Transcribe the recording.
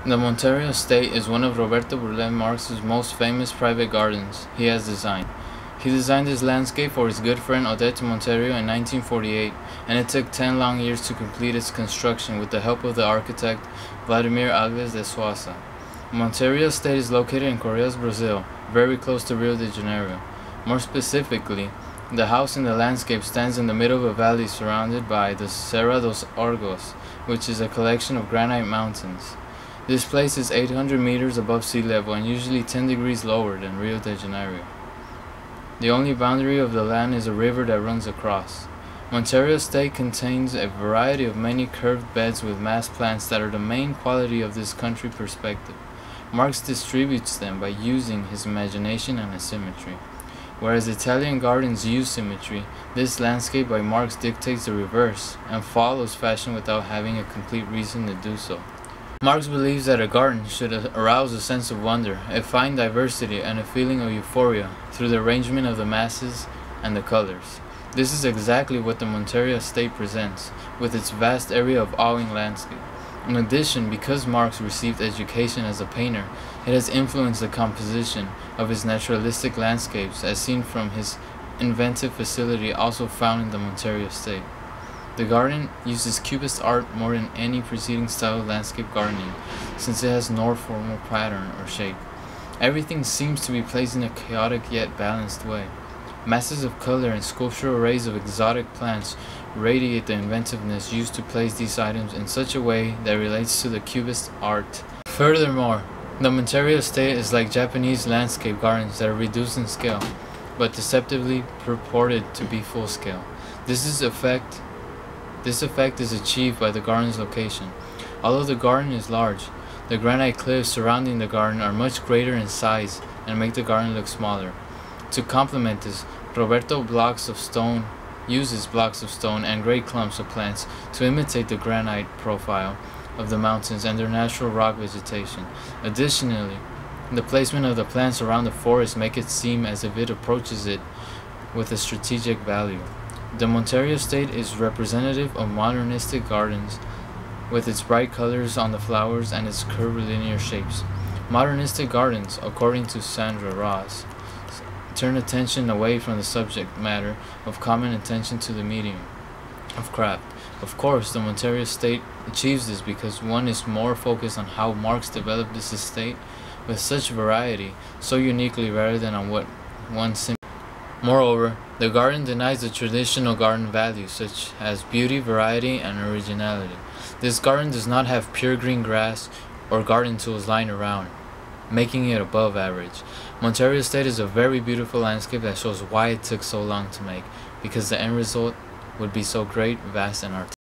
The Monteiro estate is one of Roberto Burle Marx's most famous private gardens he has designed. He designed this landscape for his good friend Odette Monteiro in 1948, and it took 10 long years to complete its construction with the help of the architect Vladimir Alves de Sousa. Monteiro estate is located in Correios, Brazil, very close to Rio de Janeiro. More specifically, the house in the landscape stands in the middle of a valley surrounded by the Serra dos Orgos, which is a collection of granite mountains. This place is 800 meters above sea level and usually 10 degrees lower than Rio de Janeiro. The only boundary of the land is a river that runs across. Monteiro estate contains a variety of many curved beds with mass plants that are the main quality of this country perspective. Marx distributes them by using his imagination and asymmetry. Whereas Italian gardens use symmetry, this landscape by Marx dictates the reverse and follows fashion without having a complete reason to do so. Marx believes that a garden should arouse a sense of wonder, a fine diversity, and a feeling of euphoria through the arrangement of the masses and the colors. This is exactly what the Monteiro estate presents, with its vast area of awing landscape. In addition, because Marx received education as a painter, it has influenced the composition of his naturalistic landscapes as seen from his inventive facility also found in the Monteiro estate. The garden uses cubist art more than any preceding style of landscape gardening, since it has no formal pattern or shape. Everything seems to be placed in a chaotic yet balanced way. Masses of color and sculptural arrays of exotic plants radiate the inventiveness used to place these items in such a way that relates to the cubist art. Furthermore, the Monteiro estate is like Japanese landscape gardens that are reduced in scale, but deceptively purported to be full scale. This effect is achieved by the garden's location. Although the garden is large, the granite cliffs surrounding the garden are much greater in size and make the garden look smaller. To complement this, Roberto uses blocks of stone and great clumps of plants to imitate the granite profile of the mountains and their natural rock vegetation. Additionally, the placement of the plants around the forest make it seem as if it approaches it with a strategic value. The Monteiro estate is representative of modernistic gardens, with its bright colors on the flowers and its curvilinear shapes. Modernistic gardens, according to Sandra Ross, turn attention away from the subject matter of common attention to the medium of craft. Of course, the Monteiro estate achieves this because one is more focused on how Marx developed this estate with such variety, so uniquely, rather than on what one simply. Moreover, the garden denies the traditional garden values such as beauty, variety, and originality. This garden does not have pure green grass or garden tools lying around, making it above average. Monteiro estate is a very beautiful landscape that shows why it took so long to make, because the end result would be so great, vast, and artistic.